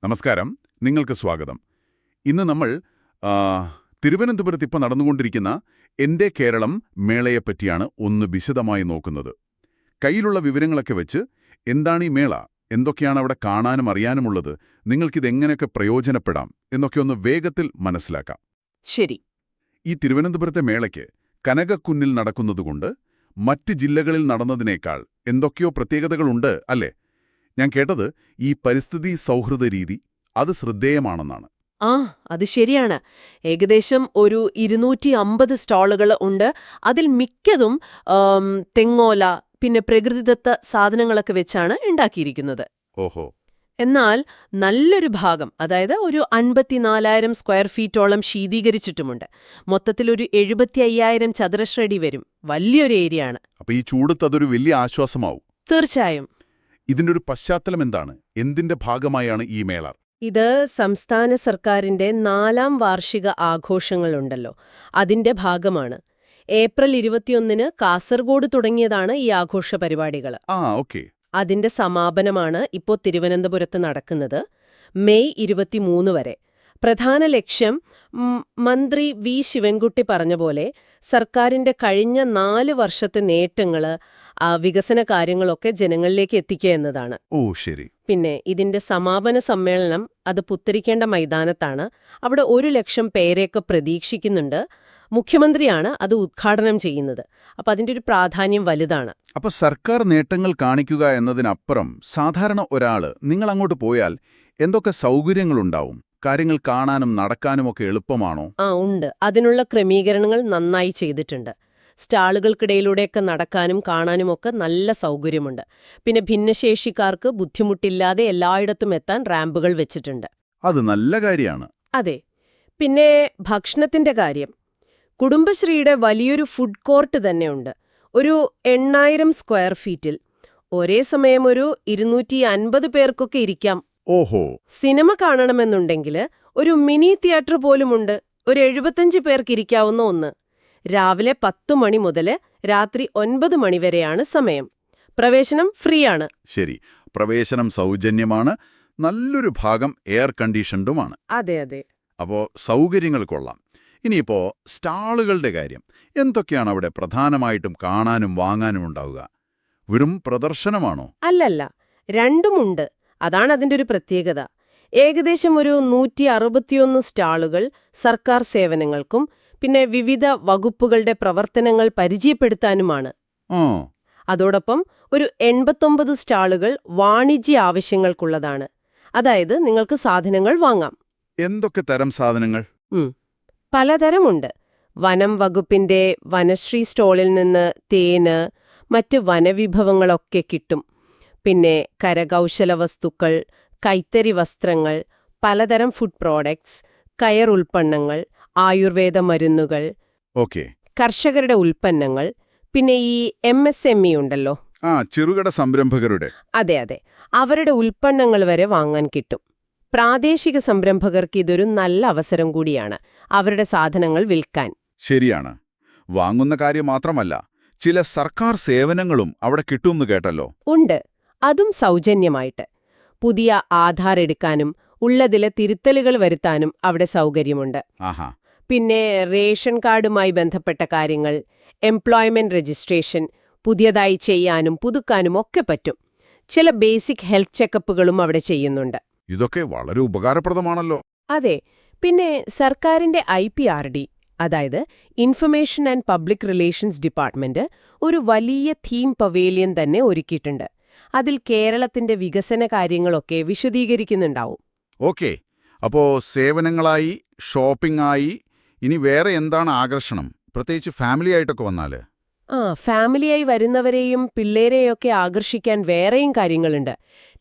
നമസ്കാരം, നിങ്ങൾക്ക് സ്വാഗതം. ഇന്ന് നമ്മൾ ആ, തിരുവനന്തപുരത്ത് ഇപ്പോൾ നടന്നുകൊണ്ടിരിക്കുന്ന എൻ്റെ കേരളം മേളയെപ്പറ്റിയാണ് ഒന്ന് വിശദമായി നോക്കുന്നത്. കയ്യിലുള്ള വിവരങ്ങളൊക്കെ വെച്ച് എന്താണ് ഈ മേള, എന്തൊക്കെയാണ് അവിടെ കാണാനും അറിയാനുമുള്ളത്, നിങ്ങൾക്കിതെങ്ങനെയൊക്കെ പ്രയോജനപ്പെടാം എന്നൊക്കെ ഒന്ന് വേഗത്തിൽ മനസ്സിലാക്കാം. ശരി. ഈ തിരുവനന്തപുരത്തെ മേളയ്ക്ക് കനകക്കുന്നിൽ നടക്കുന്നതുകൊണ്ട് മറ്റ് ജില്ലകളിൽ നടന്നതിനേക്കാൾ എന്തൊക്കെയോ പ്രത്യേകതകളുണ്ട് അല്ലേ? ഞാൻ കേട്ടത് ഈ പരിസ്ഥിതി സൗഹൃദ രീതി അത് ശ്രദ്ധേയമാണെന്നാണ്. ആ അത് ശരിയാണ്. ഏകദേശം ഒരു 250 സ്റ്റാളുകൾ ഉണ്ട്. അതിൽ മിക്കതും തെങ്ങോല, പിന്നെ പ്രകൃതിദത്ത സാധനങ്ങളൊക്കെ വെച്ചാണ് ഉണ്ടാക്കിയിരിക്കുന്നത്. ഓഹോ. എന്നാൽ നല്ലൊരു ഭാഗം, അതായത് ഒരു 54,000 സ്ക്വയർ ഫീറ്റോളം ശീതീകരിച്ചിട്ടുമുണ്ട്. മൊത്തത്തിലൊരു 75,000 ചതുരശ്ര അടി വരും. വലിയൊരു ഏരിയ ആണ്. അപ്പൊ ഈ ചൂടത്ത് അതൊരു വലിയ ആശ്വാസമാവും. തീർച്ചയായും. ഇതിന്റെ ഒരു പശ്ചാത്തലം എന്താണ്? എന്തിന്റെ ഭാഗമായാണ് ഈ മേള? ഇത് സംസ്ഥാന സർക്കാരിന്റെ 4ാം വാർഷിക ആഘോഷങ്ങളുണ്ടല്ലോ, അതിന്റെ ഭാഗമാണ്. ഏപ്രിൽ 21-ന് കാസർഗോഡ് തുടങ്ങിയതാണ് ഈ ആഘോഷ പരിപാടികൾ. ഓക്കെ. അതിന്റെ സമാപനമാണ് ഇപ്പോൾ തിരുവനന്തപുരത്ത് നടക്കുന്നത്, മെയ് 23 വരെ. പ്രധാന ലക്ഷ്യം മന്ത്രി വി ശിവൻകുട്ടി പറഞ്ഞ പോലെ സർക്കാരിന്റെ കഴിഞ്ഞ 4 വർഷത്തെ നേട്ടങ്ങള്, വികസന കാര്യങ്ങളൊക്കെ ജനങ്ങളിലേക്ക് എത്തിക്കുക എന്നതാണ്. ഓ ശരി. പിന്നെ ഇതിന്റെ സമാപന സമ്മേളനം അത് പുത്തരിക്കേണ്ട മൈതാനത്താണ്. അവിടെ 100,000 പേരെയൊക്കെ പ്രതീക്ഷിക്കുന്നുണ്ട്. മുഖ്യമന്ത്രിയാണ് അത് ഉദ്ഘാടനം ചെയ്യുന്നത്. അപ്പൊ അതിന്റെ ഒരു പ്രാധാന്യം വലുതാണ്. അപ്പൊ സർക്കാർ നേട്ടങ്ങൾ കാണിക്കുക എന്നതിനപ്പുറം സാധാരണ ഒരാള് നിങ്ങൾ അങ്ങോട്ട് പോയാൽ എന്തൊക്കെ സൗകര്യങ്ങളുണ്ടാവും? കാര്യങ്ങൾ കാണാനും നടക്കാനുമൊക്കെ എളുപ്പമാണോ? ഉണ്ട്. അതിനുള്ള ക്രമീകരണങ്ങൾ നന്നായി ചെയ്തിട്ടുണ്ട്. സ്റ്റാളുകൾക്കിടയിലൂടെയൊക്കെ നടക്കാനും കാണാനുമൊക്കെ നല്ല സൗകര്യമുണ്ട്. പിന്നെ ഭിന്നശേഷിക്കാർക്ക് ബുദ്ധിമുട്ടില്ലാതെ എല്ലായിടത്തും എത്താൻ റാമ്പുകൾ വെച്ചിട്ടുണ്ട്. അത് നല്ല കാര്യമാണ്. അതെ. പിന്നെ ഭക്ഷണത്തിന്റെ കാര്യം, കുടുംബശ്രീയുടെ വലിയൊരു ഫുഡ് കോർട്ട് തന്നെയുണ്ട്. ഒരു 8,000 സ്ക്വയർ ഫീറ്റിൽ ഒരേ സമയം ഒരു 250 പേർക്കൊക്കെ ഇരിക്കാം. ഓഹോ. സിനിമ കാണണമെന്നുണ്ടെങ്കിൽ ഒരു മിനി തിയേറ്റർ പോലുമുണ്ട്. ഒരു 75 പേർക്ക് ഇരിക്കാവുന്ന ഒന്ന്. രാവിലെ 10 മണി മുതൽ രാത്രി 9 മണി വരെയാണ് സമയം. പ്രവേശനം ഫ്രീ ആണ്. ശരി, പ്രവേശനം സൗജന്യമാണ്. നല്ലൊരു ഭാഗം എയർ കണ്ടീഷൻഡുമാണ്. അതെ അതെ. അപ്പോൾ സൗകര്യങ്ങൾ കൊള്ളാം. ഇനിയിപ്പോ സ്റ്റാളുകളുടെ കാര്യം, എന്തൊക്കെയാണ് അവിടെ പ്രധാനമായിട്ടും കാണാനും വാങ്ങാനും ഉണ്ടാവുക? വെറും പ്രദർശനമാണോ? അല്ലല്ല, രണ്ടുമുണ്ട്. അതാണ് അതിൻ്റെ ഒരു പ്രത്യേകത. ഏകദേശം ഒരു 161 സ്റ്റാളുകൾ സർക്കാർ സേവനങ്ങൾക്കും പിന്നെ വിവിധ വകുപ്പുകളുടെ പ്രവർത്തനങ്ങൾ പരിചയപ്പെടുത്താനുമാണ്. അതോടൊപ്പം ഒരു 89 സ്റ്റാളുകൾ വാണിജ്യ ആവശ്യങ്ങൾക്കുള്ളതാണ്. അതായത് നിങ്ങൾക്ക് സാധനങ്ങൾ വാങ്ങാം. എന്തൊക്കെ തരം സാധനങ്ങൾ? പലതരമുണ്ട്. വനം വകുപ്പിന്റെ വനശ്രീ സ്റ്റോളിൽ നിന്ന് തേന്, മറ്റ് വനവിഭവങ്ങളൊക്കെ കിട്ടും. പിന്നെ കരകൗശല വസ്തുക്കൾ, കൈത്തറി വസ്ത്രങ്ങൾ, പലതരം ഫുഡ് പ്രോഡക്ട്സ്, കയർ ഉൽപ്പന്നങ്ങൾ, ആയുർവേദ മരുന്നുകൾ, കർഷകരുടെ ഉൽപ്പന്നങ്ങൾ, പിന്നെ ഈ MSME ഉണ്ടല്ലോ, ചെറുകിട സംരംഭകരുടെ. അതെ അതെ, അവരുടെ ഉൽപ്പന്നങ്ങൾ വരെ വാങ്ങാൻ കിട്ടും. പ്രാദേശിക സംരംഭകർക്ക് ഇതൊരു നല്ല അവസരം കൂടിയാണ് അവരുടെ സാധനങ്ങൾ വിൽക്കാൻ. ശരിയാണ്. വാങ്ങുന്ന കാര്യം മാത്രമല്ല, ചില സർക്കാർ സേവനങ്ങളും അവിടെ കിട്ടുമെന്ന് കേട്ടല്ലോ. ഉണ്ട്, അതും സൗജന്യമായിട്ട്. പുതിയ ആധാർ എടുക്കാനും ഉള്ളതിലെ തിരുത്തലുകൾ വരുത്താനും അവിടെ സൗകര്യമുണ്ട്. പിന്നെ റേഷൻ കാർഡുമായി ബന്ധപ്പെട്ട കാര്യങ്ങൾ, എംപ്ലോയ്മെന്റ് രജിസ്ട്രേഷൻ പുതിയതായി ചെയ്യാനും പുതുക്കാനും ഒക്കെ പറ്റും. ചില ബേസിക് ഹെൽത്ത് ചെക്കപ്പുകളും അവിടെ ചെയ്യുന്നുണ്ട്. ഇതൊക്കെ വളരെ ഉപകാരപ്രദമാണല്ലോ. അതെ. പിന്നെ സർക്കാരിന്റെ IPRD, അതായത് information and public relations department, ഒരു വലിയ തീം പവേലിയൻ തന്നെ ഒരുക്കിയിട്ടുണ്ട്. അതിൽ കേരളത്തിന്റെ വികസന കാര്യങ്ങളൊക്കെ വിശദീകരിക്കുന്നുണ്ടാവും. ഓക്കെ. അപ്പോ സേവനങ്ങളായി, ഷോപ്പിംഗ് ആയി, ഇനി വേറെ എന്താണ് ആകർഷണം, പ്രത്യേകിച്ച് ഫാമിലി ആയിട്ടൊക്കെ വന്നാല്? ഫാമിലിയായി വരുന്നവരെയും പിള്ളേരെയൊക്കെ ആകർഷിക്കാൻ വേറെയും കാര്യങ്ങളുണ്ട്.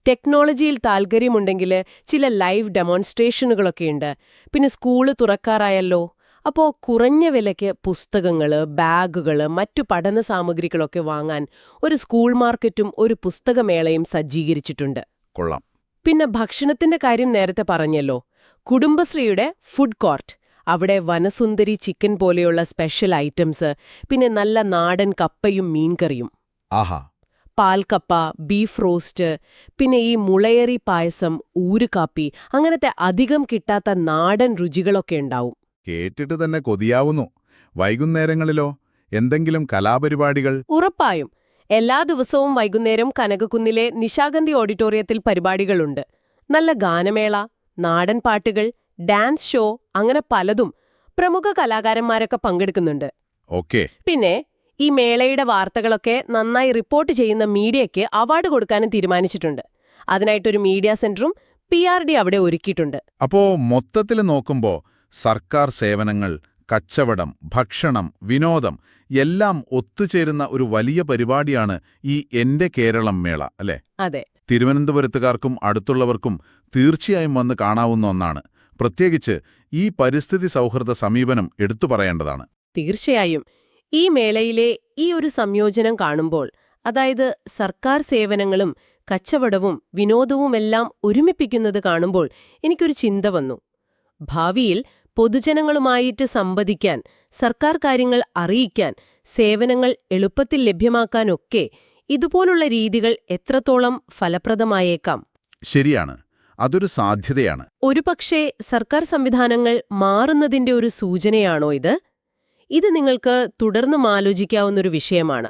ടെക്നോളജിയിൽ താൽപര്യമുണ്ടെങ്കിൽ ചില ലൈവ് ഡെമോൺസ്ട്രേഷനുകളൊക്കെയുണ്ട്. പിന്നെ സ്കൂള് തുറക്കാറായല്ലോ, അപ്പോൾ കുറഞ്ഞ വിലയ്ക്ക് പുസ്തകങ്ങള്, ബാഗുകള്, മറ്റു പഠന സാമഗ്രികളൊക്കെ വാങ്ങാൻ ഒരു സ്കൂൾ മാർക്കറ്റും ഒരു പുസ്തകമേളയും സജ്ജീകരിച്ചിട്ടുണ്ട്. കൊള്ളാം. പിന്നെ ഭക്ഷണത്തിന്റെ കാര്യം നേരത്തെ പറഞ്ഞല്ലോ. കുടുംബശ്രീയുടെ ഫുഡ് കോർട്ട്, അവിടെ വനസുന്ദരി ചിക്കൻ പോലെയുള്ള സ്പെഷ്യൽ ഐറ്റംസ്, പിന്നെ നല്ല നാടൻ കപ്പയും മീൻകറിയും. പാൽക്കപ്പ, ബീഫ് റോസ്റ്റ്, പിന്നെ ഈ മുളയറി പായസം, ഊരുകാപ്പി, അങ്ങനത്തെ അധികം കിട്ടാത്ത നാടൻ രുചികളൊക്കെ ഉണ്ടാവും. കേട്ടിട്ട് തന്നെ കൊതിയാവുന്നു. വൈകുന്നേരങ്ങളിലോ എന്തെങ്കിലും കലാപരിപാടികൾ? ഉറപ്പായും. എല്ലാ ദിവസവും വൈകുന്നേരം കനകക്കുന്നിലെ നിശാഗന്ധി ഓഡിറ്റോറിയത്തിൽ പരിപാടികളുണ്ട്. നല്ല ഗാനമേള, നാടൻ പാട്ടുകൾ, ഡാൻസ് ഷോ, അങ്ങനെ പലതും. പ്രമുഖ കലാകാരന്മാരൊക്കെ പങ്കെടുക്കുന്നുണ്ട്. ഓക്കെ. പിന്നെ ഈ മേളയുടെ വാർത്തകളൊക്കെ നന്നായി റിപ്പോർട്ട് ചെയ്യുന്ന മീഡിയയ്ക്ക് അവാർഡ് കൊടുക്കാനും തീരുമാനിച്ചിട്ടുണ്ട്. അതിനായിട്ടൊരു മീഡിയ സെന്ററും PRD അവിടെ ഒരുക്കിയിട്ടുണ്ട്. അപ്പോ മൊത്തത്തിൽ നോക്കുമ്പോ സർക്കാർ സേവനങ്ങൾ, കച്ചവടം, ഭക്ഷണം, വിനോദം എല്ലാം ഒത്തുചേരുന്ന ഒരു വലിയ പരിപാടിയാണ് ഈ എന്റെ കേരളം മേള, അല്ലേ? അതെ. തിരുവനന്തപുരത്തുകാർക്കും അടുത്തുള്ളവർക്കും തീർച്ചയായും വന്ന് കാണാവുന്ന ഒന്നാണ്. പ്രത്യേകിച്ച് ഈ പരിസ്ഥിതി സൗഹൃദ സമീപനം എടുത്തു പറയേണ്ടതാണ്. തീർച്ചയായും. ഈ മേളയിലെ ഈ ഒരു സംയോജനം കാണുമ്പോൾ, അതായത് സർക്കാർ സേവനങ്ങളും കച്ചവടവും വിനോദവുമെല്ലാം ഒരുമിപ്പിക്കുന്നത് കാണുമ്പോൾ എനിക്കൊരു ചിന്ത വന്നു. ഭാവിയിൽ പൊതുജനങ്ങളുമായിട്ട് സംവദിക്കാൻ, സർക്കാർ കാര്യങ്ങൾ അറിയിക്കാൻ, സേവനങ്ങൾ എളുപ്പത്തിൽ ലഭ്യമാക്കാനൊക്കെ ഇതുപോലുള്ള രീതികൾ എത്രത്തോളം ഫലപ്രദമായേക്കാം? ശരിയാണ്, അതൊരു സാധ്യതയാണ്. ഒരുപക്ഷേ സർക്കാർ സംവിധാനങ്ങൾ മാറുന്നതിന്റെ ഒരു സൂചനയാണോ ഇത്? ഇത് നിങ്ങൾക്ക് തുടർന്നും ആലോചിക്കാവുന്നൊരു വിഷയമാണ്.